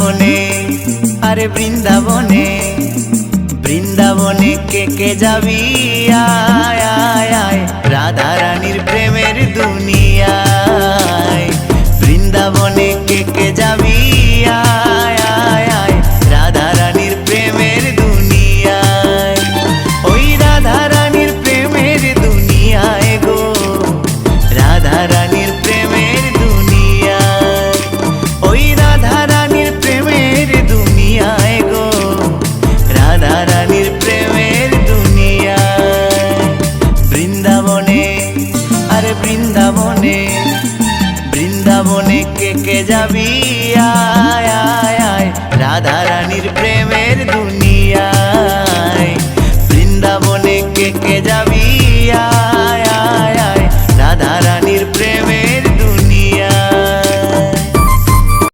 বৃন্দাবনে, আরে বৃন্দাবনে, বৃন্দাবনে কে যাবি আয় আয় আয়, রাধা রানীর প্রেমের দুনিয়ায়। বৃন্দাবনে কে যাবি আয় আয় আয়, রাধা রানীর প্রেমের দুনিয়ায়। ওই রাধা রানীর প্রেমের দুনিয়ায় গো, রাধা রানীর প্রেমের দুনিয়ায়। ওই রাধা রানীর প্রেমের দুনিয়ায় গো, রাধা রানীর প্রেমের দুনিয়ায়। বৃন্দাবনে, আরে বৃন্দাবনে, বৃন্দাবনে কে যাবি